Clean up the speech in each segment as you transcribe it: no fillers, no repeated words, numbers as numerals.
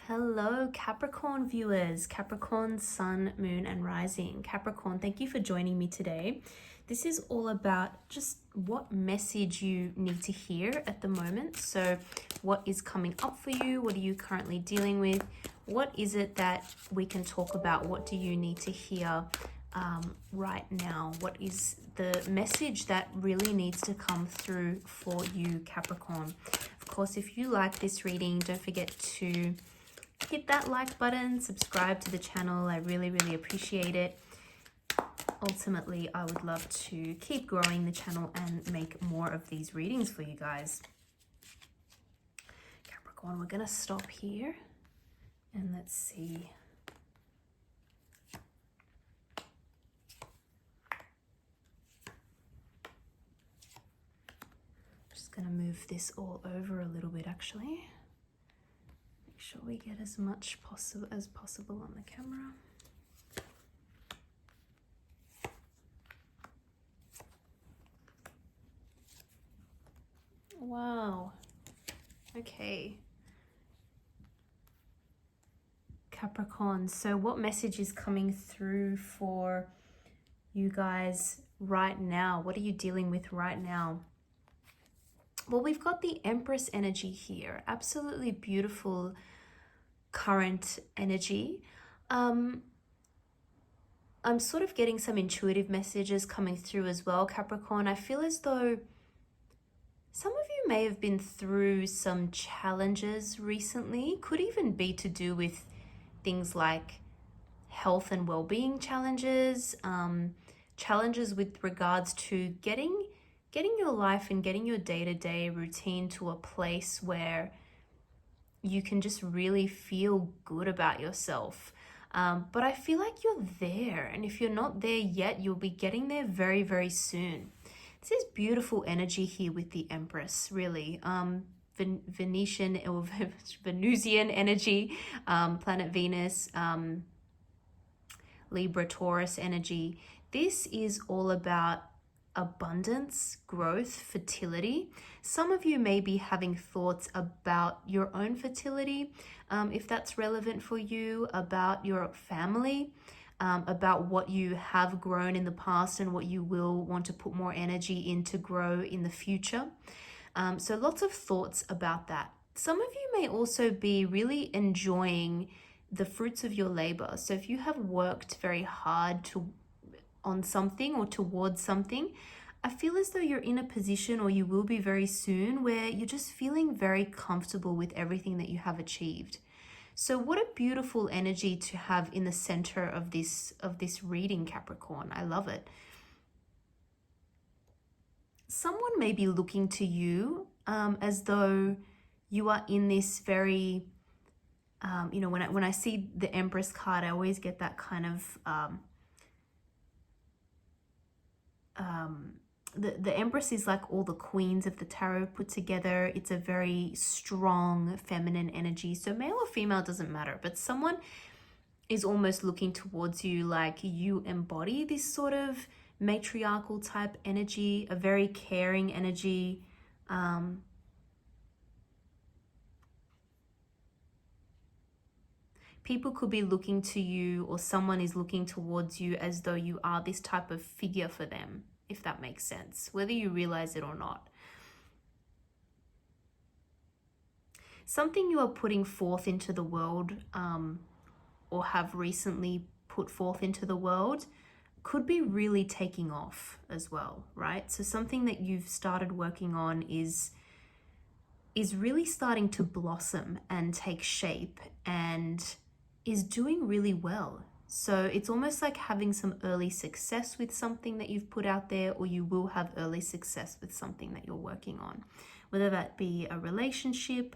Hello, Capricorn viewers, Capricorn, Sun, Moon, and Rising. Capricorn, thank you for joining me today. This is all about just what message you need to hear at the moment. So what is coming up for you? What are you currently dealing with? What is it that we can talk about? What do you need to hear right now? What is the message that really needs to come through for you, Capricorn? Of course, if you like this reading, don't forget to hit that like button, subscribe to the channel. I really appreciate it. Ultimately, I would love to keep growing the channel and make more of these readings for you guys. Capricorn, we're going to stop here and let's see. Just going to move this all over a little bit actually. Make sure we get as much as possible on the camera. Wow. Okay. Capricorn, so what message is coming through for you guys right now? What are you dealing with right now? Well, we've got the Empress energy here. Absolutely beautiful current energy. I'm sort of getting some intuitive messages coming through as well, Capricorn. I feel as though some of you may have been through some challenges recently. Could even be to do with things like health and well-being challenges, challenges with regards to getting your life and getting your day-to-day routine to a place where you can just really feel good about yourself. But I feel like you're there, and if you're not there yet, you'll be getting there very soon. This is beautiful energy here with the Empress, really. Venetian or Venusian energy, planet Venus, Libra, Taurus energy. This is all about abundance, growth, fertility. Some of you may be having thoughts about your own fertility, if that's relevant for you, about your family, about what you have grown in the past and what you will want to put more energy in to grow in the future. So lots of thoughts about that. Some of you may also be really enjoying the fruits of your labor. So if you have worked very hard on something or towards something, I feel as though you're in a position, or you will be very soon, where you're just feeling very comfortable with everything that you have achieved. So what a beautiful energy to have in the center of this reading, Capricorn. I love it. Someone may be looking to you as though you are in this very, when I see the Empress card, I always get that kind of, the Empress is like all the queens of the tarot put together. It's a very strong feminine energy. So male or female doesn't matter, but someone is almost looking towards you like you embody this sort of matriarchal type energy, a very caring energy. People could be looking to you, or someone is looking towards you as though you are this type of figure for them, if that makes sense, whether you realize it or not. Something you are putting forth into the world, or have recently put forth into the world, could be really taking off as well, right? So something that you've started working on is really starting to blossom and take shape and is doing really well. So it's almost like having some early success with something that you've put out there, or you will have early success with something that you're working on, whether that be a relationship,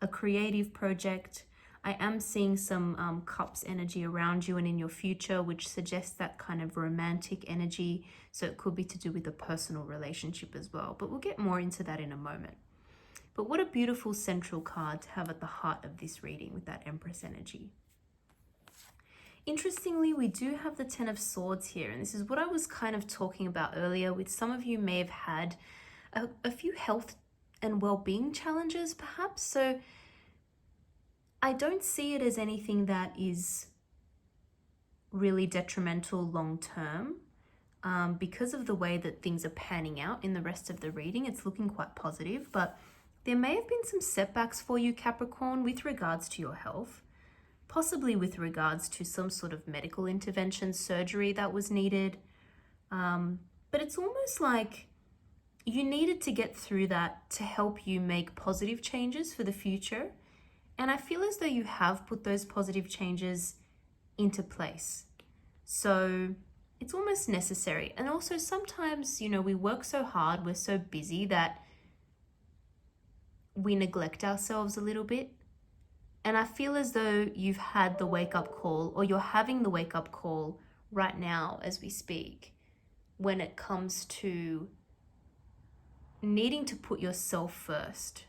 a creative project. I am seeing some cups energy around you and in your future, which suggests that kind of romantic energy. So it could be to do with a personal relationship as well, but we'll get more into that in a moment. But what a beautiful central card to have at the heart of this reading with that Empress energy. Interestingly, we do have the Ten of Swords here, and this is what I was kind of talking about earlier. With some of you may have had a few health and well-being challenges perhaps. So I don't see it as anything that is really detrimental long term. Because of the way that things are panning out in the rest of the reading, it's looking quite positive, but there may have been some setbacks for you, Capricorn, with regards to your health, possibly with regards to some sort of medical intervention, surgery that was needed. But it's almost like you needed to get through that to help you make positive changes for the future. And I feel as though you have put those positive changes into place. So it's almost necessary. And also sometimes, we work so hard, we're so busy that we neglect ourselves a little bit. And I feel as though you've had the wake-up call, or you're having the wake-up call right now as we speak, when it comes to needing to put yourself first,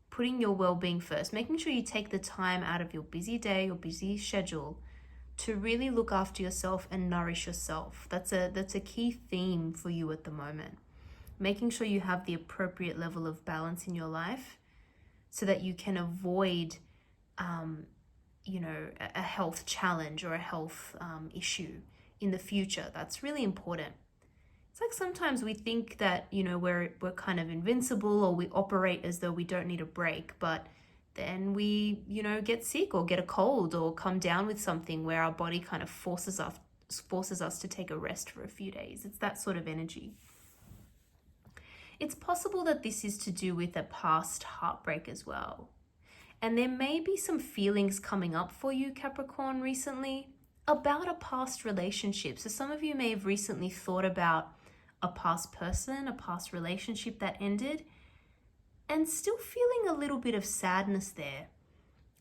putting your well-being first, making sure you take the time out of your busy day, your busy schedule, to really look after yourself and nourish yourself. That's a key theme for you at the moment. Making sure you have the appropriate level of balance in your life so that you can avoid, a health challenge or a health issue in the future. That's really important. It's like sometimes we think that, we're kind of invincible, or we operate as though we don't need a break, but then we, get sick or get a cold or come down with something where our body kind of forces us to take a rest for a few days. It's that sort of energy. It's possible that this is to do with a past heartbreak as well. And there may be some feelings coming up for you, Capricorn, recently about a past relationship. So some of you may have recently thought about a past person, a past relationship that ended, and still feeling a little bit of sadness there.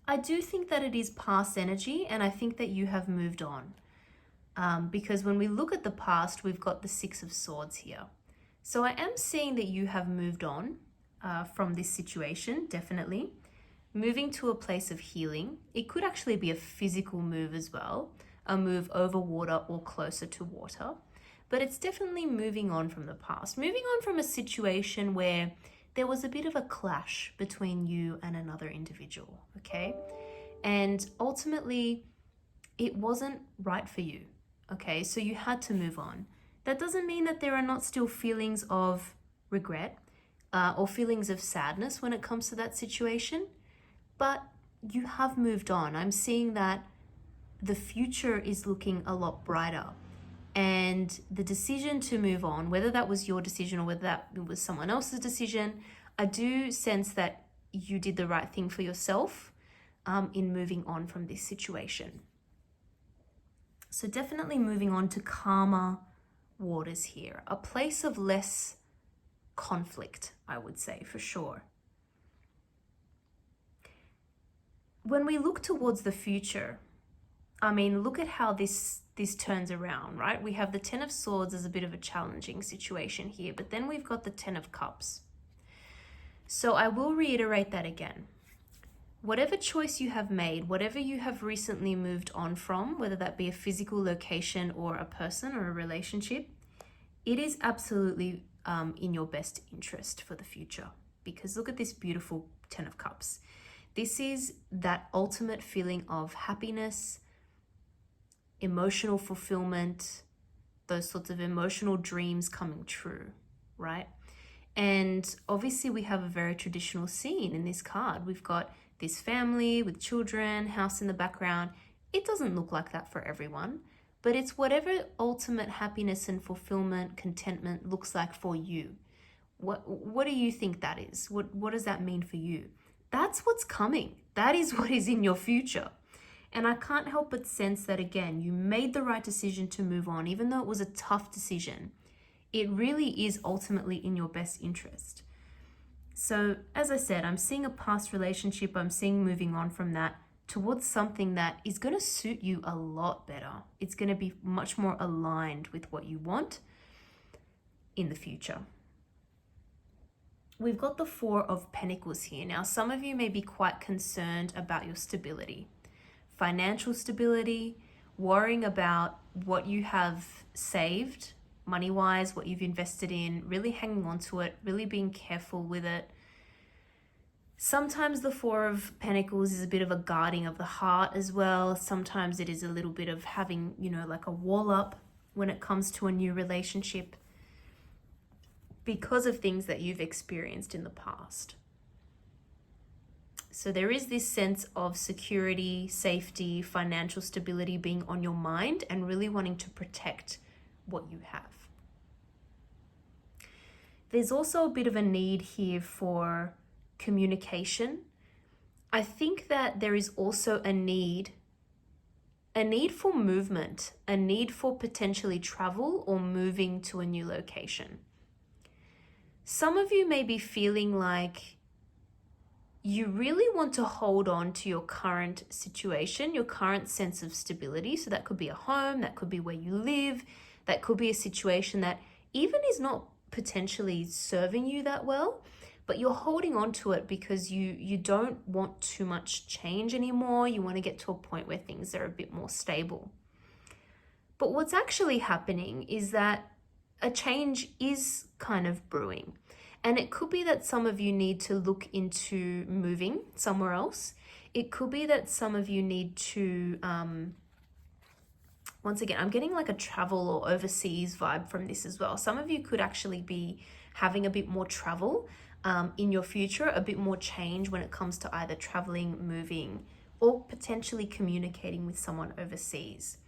I do think that it is past energy, and I think that you have moved on. Because when we look at the past, we've got the Six of Swords here. So I am seeing that you have moved on from this situation, definitely. Moving to a place of healing. It could actually be a physical move as well, a move over water or closer to water. But it's definitely moving on from the past. Moving on from a situation where there was a bit of a clash between you and another individual, okay? And ultimately, it wasn't right for you, okay? So you had to move on. That doesn't mean that there are not still feelings of regret or feelings of sadness when it comes to that situation, but you have moved on. I'm seeing that the future is looking a lot brighter. And the decision to move on, whether that was your decision or whether that was someone else's decision, I do sense that you did the right thing for yourself in moving on from this situation. So definitely moving on to calmer waters here, a place of less conflict, I would say, for sure. When we look towards the future, look at how this turns around, right? We have the Ten of Swords as a bit of a challenging situation here, but then we've got the Ten of Cups. So I will reiterate that again. Whatever choice you have made, whatever you have recently moved on from, whether that be a physical location or a person or a relationship, it is absolutely in your best interest for the future. Because look at this beautiful Ten of Cups. This is that ultimate feeling of happiness, emotional fulfillment, those sorts of emotional dreams coming true, right? And obviously we have a very traditional scene in this card. We've got this family with children, house in the background. It doesn't look like that for everyone, but it's whatever ultimate happiness and fulfillment, contentment looks like for you. What do you think that is? What does that mean for you? That's what's coming. That is what is in your future. And I can't help but sense that, again, you made the right decision to move on, even though it was a tough decision. It really is ultimately in your best interest. So, as I said, I'm seeing a past relationship. I'm seeing moving on from that towards something that is going to suit you a lot better. It's going to be much more aligned with what you want in the future. We've got the Four of Pentacles here. Now, some of you may be quite concerned about your stability. Financial stability, worrying about what you have saved, money-wise, what you've invested in, really hanging on to it, really being careful with it. Sometimes the Four of Pentacles is a bit of a guarding of the heart as well. Sometimes it is a little bit of having, like a wall up when it comes to a new relationship because of things that you've experienced in the past. So there is this sense of security, safety, financial stability being on your mind and really wanting to protect what you have. There's also a bit of a need here for communication. I think that there is also a need for movement, a need for potentially travel or moving to a new location. Some of you may be feeling like you really want to hold on to your current situation, your current sense of stability. So that could be a home, that could be where you live, that could be a situation that even is not potentially serving you that well, but you're holding on to it because you don't want too much change anymore. You want to get to a point where things are a bit more stable. But what's actually happening is that a change is kind of brewing. And it could be that some of you need to look into moving somewhere else. It could be that some of you need to, once again, I'm getting like a travel or overseas vibe from this as well. Some of you could actually be having a bit more travel in your future, a bit more change when it comes to either traveling, moving, or potentially communicating with someone overseas.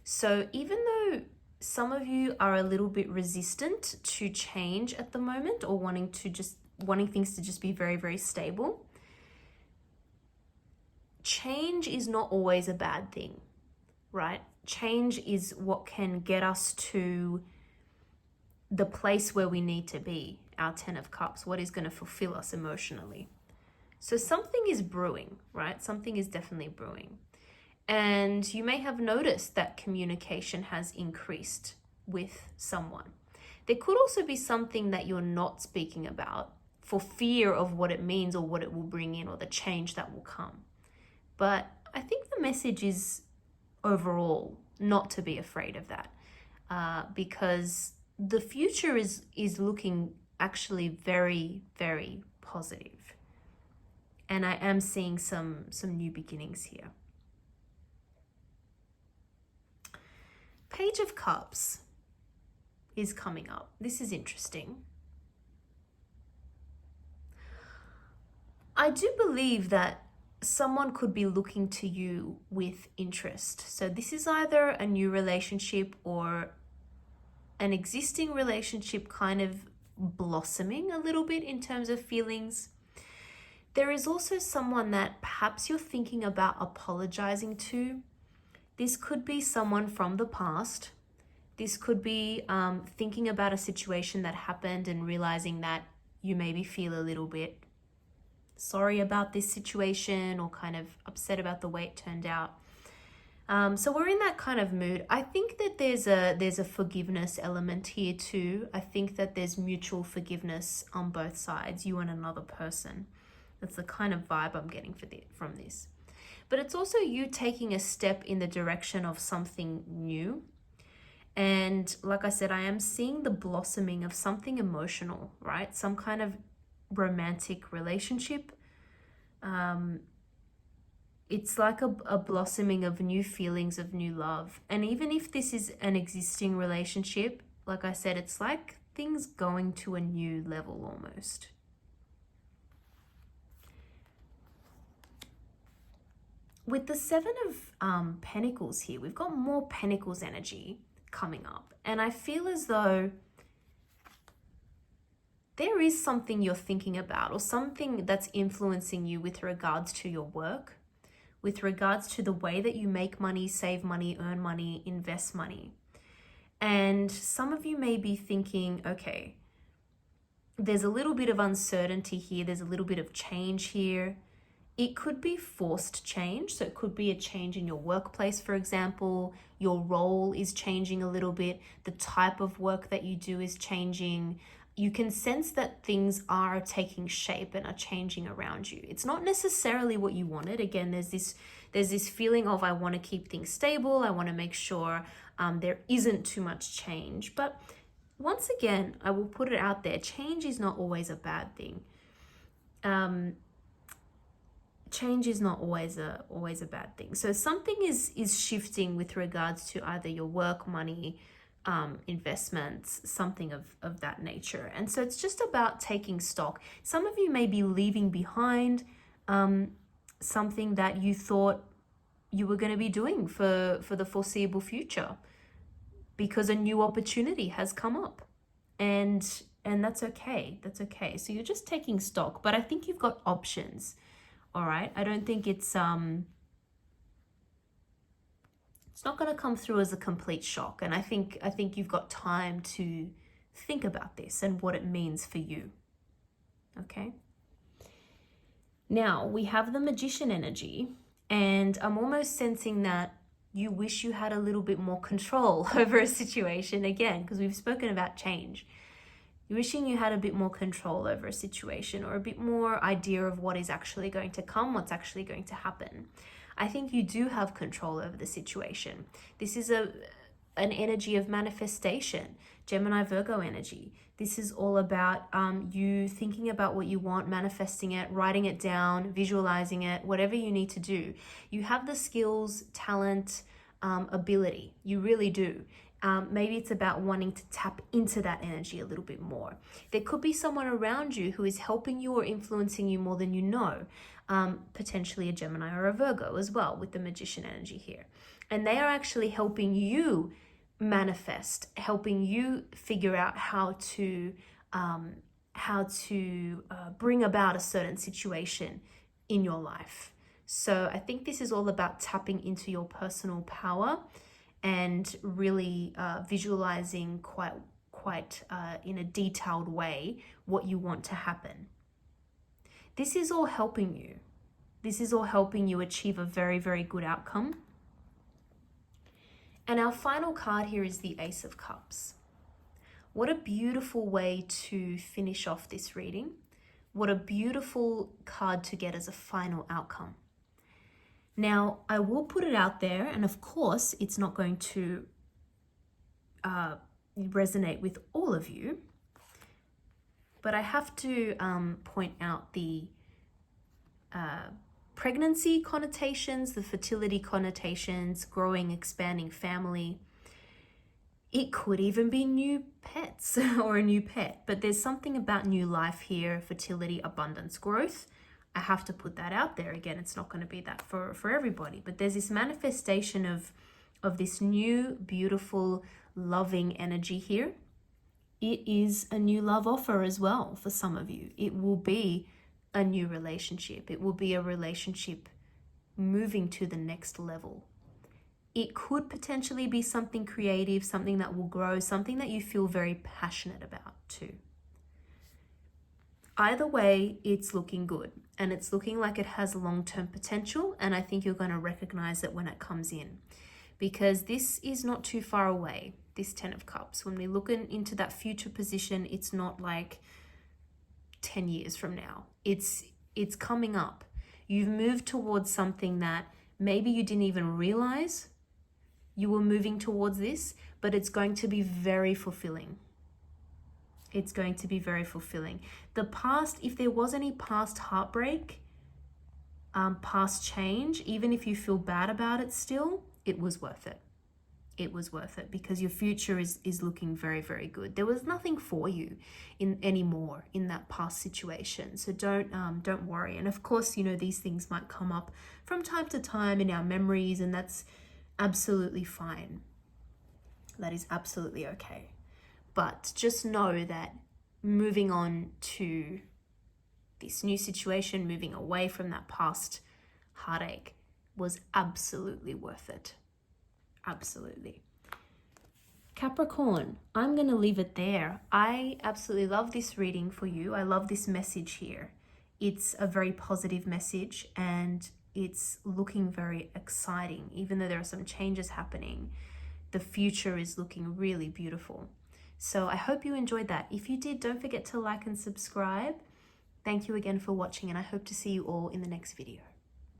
So even though some of you are a little bit resistant to change at the moment, or wanting things to just be very, very stable, change is not always a bad thing, right? Change is what can get us to the place where we need to be, our 10 of Cups, what is going to fulfill us emotionally. So something is brewing, right? Something is definitely brewing. And you may have noticed that communication has increased with someone. There could also be something that you're not speaking about for fear of what it means or what it will bring in or the change that will come. But I think the message is overall not to be afraid of that because the future is looking actually very, very positive. And I am seeing some new beginnings here. Page of Cups is coming up. This is interesting. I do believe that someone could be looking to you with interest. So this is either a new relationship or an existing relationship kind of blossoming a little bit in terms of feelings. There is also someone that perhaps you're thinking about apologizing to. This could be someone from the past. This could be thinking about a situation that happened and realizing that you maybe feel a little bit sorry about this situation or kind of upset about the way it turned out. So we're in that kind of mood. I think that there's a forgiveness element here too. I think that there's mutual forgiveness on both sides, you and another person. That's the kind of vibe I'm getting from this. But it's also you taking a step in the direction of something new. And like I said, I am seeing the blossoming of something emotional, right? Some kind of romantic relationship. It's like a blossoming of new feelings, of new love. And even if this is an existing relationship, like I said, it's like things going to a new level almost. With the Seven of Pentacles here, we've got more Pentacles energy coming up. And I feel as though there is something you're thinking about or something that's influencing you with regards to your work, with regards to the way that you make money, save money, earn money, invest money. And some of you may be thinking, okay, there's a little bit of uncertainty here. There's a little bit of change here. It could be forced change. So it could be a change in your workplace, for example. Your role is changing a little bit. The type of work that you do is changing. You can sense that things are taking shape and are changing around you. It's not necessarily what you wanted. Again, there's this feeling of I want to keep things stable. I want to make sure there isn't too much change. But once again, I will put it out there. Change is not always a bad thing. change is not always a bad thing. So something is shifting with regards to either your work, money, investments, something of that nature. And so it's just about taking stock. Some of you may be leaving behind something that you thought you were going to be doing for the foreseeable future, because a new opportunity has come up, and that's okay. That's okay. So you're just taking stock, but I think you've got options. All right. I don't think it's not going to come through as a complete shock. And I think you've got time to think about this and what it means for you. Okay. Now we have the Magician energy, and I'm almost sensing that you wish you had a little bit more control over a situation again, because we've spoken about change. You're wishing you had a bit more control over a situation, or a bit more idea of what is actually going to come, what's actually going to happen. I think you do have control over the situation. This is an energy of manifestation, Gemini Virgo energy. This is all about you thinking about what you want, manifesting it, writing it down, visualizing it, whatever you need to do. You have the skills, talent, ability. You really do. Maybe it's about wanting to tap into that energy a little bit more. There could be someone around you who is helping you or influencing you more than you know. Potentially a Gemini or a Virgo as well, with the Magician energy here. And they are actually helping you manifest, helping you figure out how to bring about a certain situation in your life. So I think this is all about tapping into your personal power and really visualizing quite in a detailed way what you want to happen. This is all helping you. This is all helping you achieve a very, very good outcome. And our final card here is the Ace of Cups. What a beautiful way to finish off this reading. What a beautiful card to get as a final outcome. Now, I will put it out there, and of course, it's not going to resonate with all of you, but I have to point out the pregnancy connotations, the fertility connotations, growing, expanding family. It could even be new pets or a new pet, but there's something about new life here, fertility, abundance, growth. I have to put that out there. Again, it's not going to be that for everybody, but there's this manifestation of this new, beautiful, loving energy here. It is a new love offer as well for some of you. It will be a new relationship. It will be a relationship moving to the next level. It could potentially be something creative, something that will grow, something that you feel very passionate about too. Either way, it's looking good, and it's looking like it has long-term potential, and I think you're going to recognize it when it comes in, because this is not too far away, this 10 of Cups. When we look into that future position, it's not like 10 years from now. It's coming up. You've moved towards something that maybe you didn't even realize you were moving towards this, but it's going to be very fulfilling. It's going to be very fulfilling. The past, if there was any past heartbreak, past change, even if you feel bad about it still, it was worth it. It was worth it, because your future is looking very, very good. There was nothing for you anymore in that past situation. So don't worry. And of course, these things might come up from time to time in our memories, and that's absolutely fine. That is absolutely okay. But just know that moving on to this new situation, moving away from that past heartache, was absolutely worth it. Absolutely. Capricorn, I'm going to leave it there. I absolutely love this reading for you. I love this message here. It's a very positive message, and it's looking very exciting. Even though there are some changes happening, the future is looking really beautiful. So I hope you enjoyed that. If you did, don't forget to like and subscribe. Thank you again for watching, and I hope to see you all in the next video.